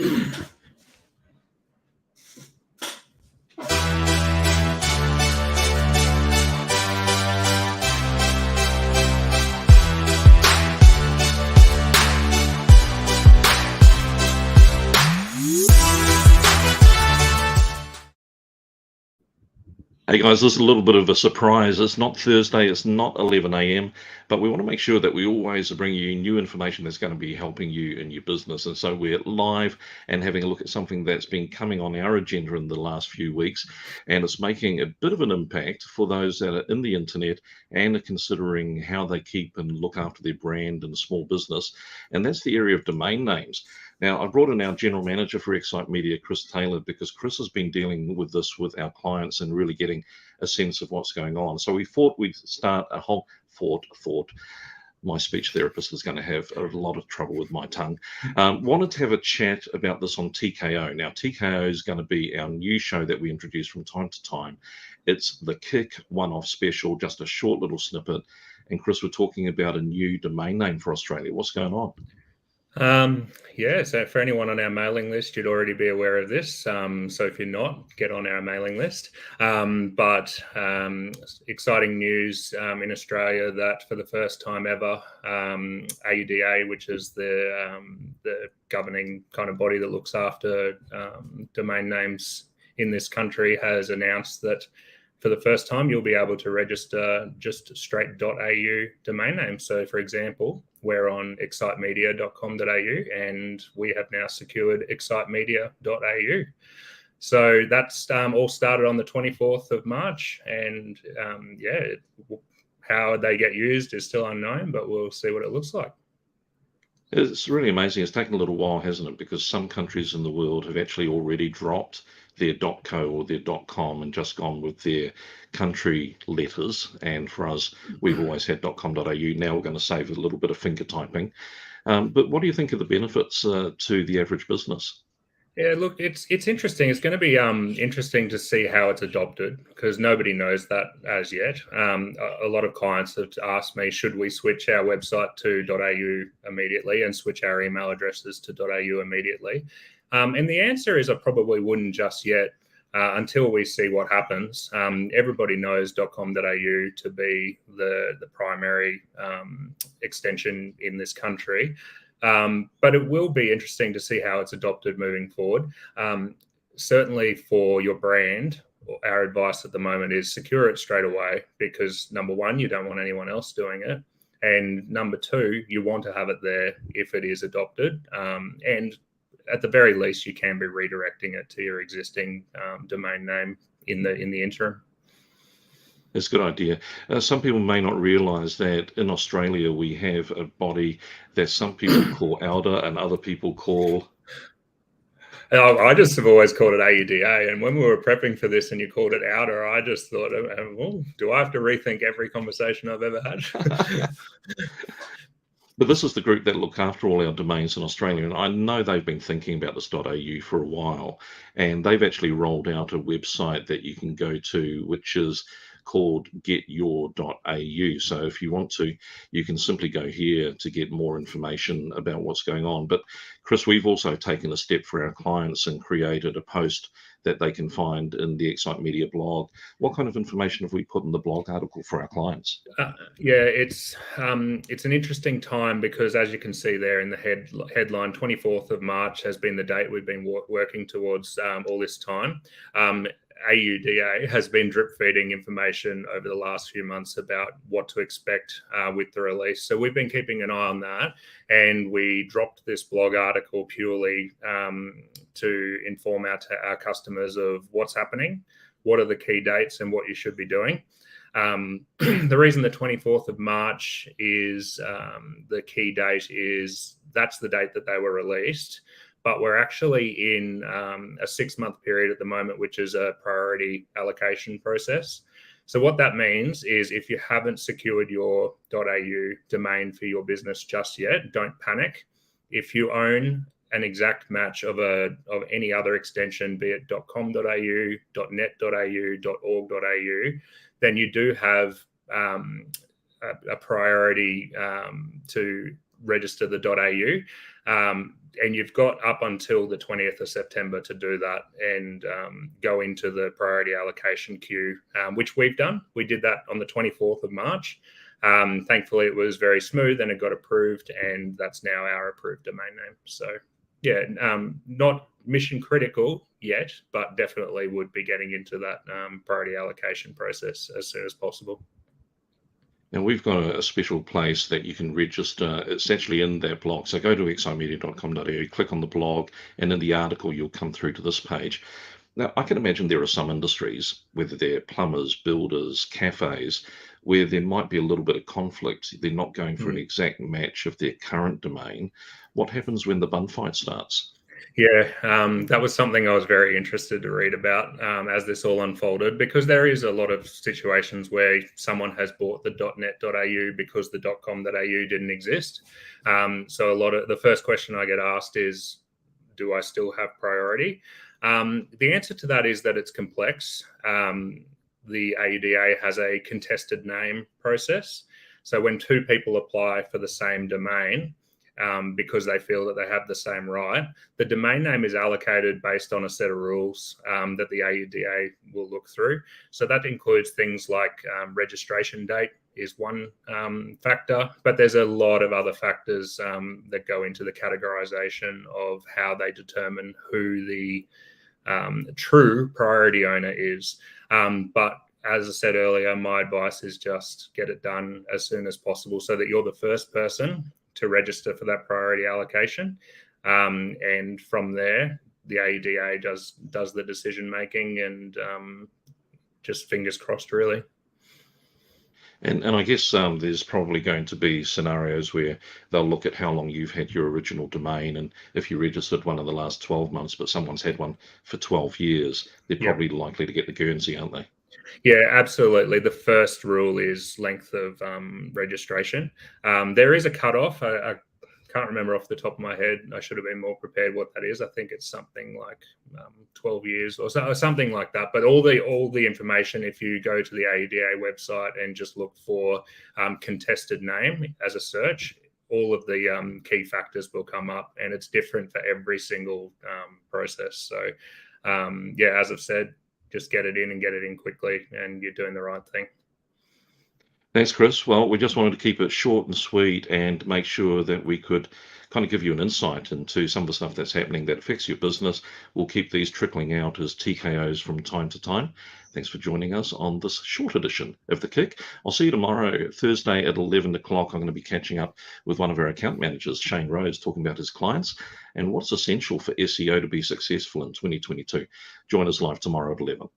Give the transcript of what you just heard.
Hey guys, this is a little bit of a surprise. It's not Thursday, it's not 11 a.m., but we want to make sure that we always bring you new information that's going to be helping you in your business. And so we're live and having a look at something that's been coming on our agenda in the last few weeks, and it's making a bit of an impact for those that are in the internet and are considering how they keep and look after their brand and small business. And that's the area of domain names. Now, I brought in our general manager for Excite Media, Chris Taylor, because Chris has been dealing with this with our clients and really getting a sense of what's going on. So we thought we'd start a whole my speech therapist is going to have a lot of trouble with my tongue. Wanted to have a chat about this on TKO. Now, TKO is going to be our new show that we introduce from time to time. It's the Kick one-off special, just a short little snippet. And Chris, we're talking about a new domain name for Australia. What's going on? So for anyone on our mailing list, you'd already be aware of this. So if you're not, get on our mailing list. Exciting news in Australia that for the first time ever, AUDA, which is the governing kind of body that looks after domain names in this country, has announced that for the first time, you'll be able to register just straight .au domain names. So, for example, we're on excitemedia.com.au, and we have now secured excitemedia.au. So that's all started on the 24th of March, and how they get used is still unknown, but we'll see what it looks like. It's really amazing. It's taken a little while, hasn't it? Because some countries in the world have actually already dropped their .co or their .com and just gone with their country letters. And for us, we've always had .com.au. Now we're going to save a little bit of finger typing. But what do you think of the benefits to the average business? Yeah, look, it's interesting. It's going to be interesting to see how it's adopted, because nobody knows that as yet. A lot of clients have asked me, should we switch our website to .au immediately and switch our email addresses to .au immediately? And the answer is I probably wouldn't just yet until we see what happens. Everybody knows .com.au to be the primary extension in this country. But it will be interesting to see how it's adopted moving forward. Certainly for your brand, our advice at the moment is secure it straight away, because number one, you don't want anyone else doing it. And number two, you want to have it there if it is adopted. And at the very least, you can be redirecting it to your existing domain name in the interim. It's a good idea. Some people may not realise that in Australia we have a body that some people call AUDA and other people call... I just have always called it AUDA. And when we were prepping for this and you called it AUDA, I just thought, well, do I have to rethink every conversation I've ever had? But this is the group that look after all our domains in Australia, and I know they've been thinking about this .au for a while, and they've actually rolled out a website that you can go to, which is called GetYourAU. So if you want to, you can simply go here to get more information about what's going on. But Chris, we've also taken a step for our clients and created a post that they can find in the Excite Media blog. What kind of information have we put in the blog article for our clients? It's an interesting time, because as you can see there in the headline, 24th of March has been the date we've been working towards all this time. AUDA has been drip feeding information over the last few months about what to expect with the release. So we've been keeping an eye on that, and we dropped this blog article purely to inform our customers of what's happening, what are the key dates, and what you should be doing. The reason the 24th of March is the key date is that's the date that they were released. But we're actually in a 6-month period at the moment, which is a priority allocation process. So what that means is if you haven't secured your .au domain for your business just yet, don't panic. If you own an exact match of any other extension, be it .com.au, .net.au, .org.au, then you do have a priority to register the .au. And you've got up until the 20th of September to do that and go into the priority allocation queue, which we've done. We did that on the 24th of March. Thankfully, it was very smooth and it got approved, and that's now our approved domain name. So, yeah, not mission critical yet, but definitely would be getting into that priority allocation process as soon as possible. Now, we've got a special place that you can register essentially in that blog. So go to excimedia.com.au, click on the blog, and in the article, you'll come through to this page. Now, I can imagine there are some industries, whether they're plumbers, builders, cafes, where there might be a little bit of conflict. They're not going for an exact match of their current domain. What happens when the bun fight starts? Yeah, that was something I was very interested to read about as this all unfolded, because there is a lot of situations where someone has bought the .net.au because the .com.au didn't exist. So a lot of the first question I get asked is, do I still have priority? The answer to that is that it's complex. The AUDA has a contested name process. So when two people apply for the same domain, because they feel that they have the same right, the domain name is allocated based on a set of rules that the AUDA will look through. So that includes things like registration date is one factor, but there's a lot of other factors that go into the categorization of how they determine who the true priority owner is. But as I said earlier, my advice is just get it done as soon as possible so that you're the first person to register for that priority allocation. And from there, the AUDA does the decision making, and just fingers crossed, really. And I guess there's probably going to be scenarios where they'll look at how long you've had your original domain, and if you registered one in the last 12 months, but someone's had one for 12 years, they're probably likely to get the Guernsey, aren't they? Yeah, absolutely. The first rule is length of registration. There is a cutoff. I can't remember off the top of my head. I should have been more prepared what that is. I think it's something like 12 years or something like that. But all the information, if you go to the AUDA website and just look for contested name as a search, all of the key factors will come up, and it's different for every single process. So, yeah, as I've said, just get it in and get it in quickly, and you're doing the right thing. Thanks, Chris. Well, we just wanted to keep it short and sweet and make sure that we could kind of give you an insight into some of the stuff that's happening that affects your business. We'll keep these trickling out as TKOs from time to time. Thanks for joining us on this short edition of The Kick. I'll see you tomorrow, Thursday at 11 o'clock. I'm going to be catching up with one of our account managers, Shane Rose, talking about his clients and what's essential for SEO to be successful in 2022. Join us live tomorrow at 11.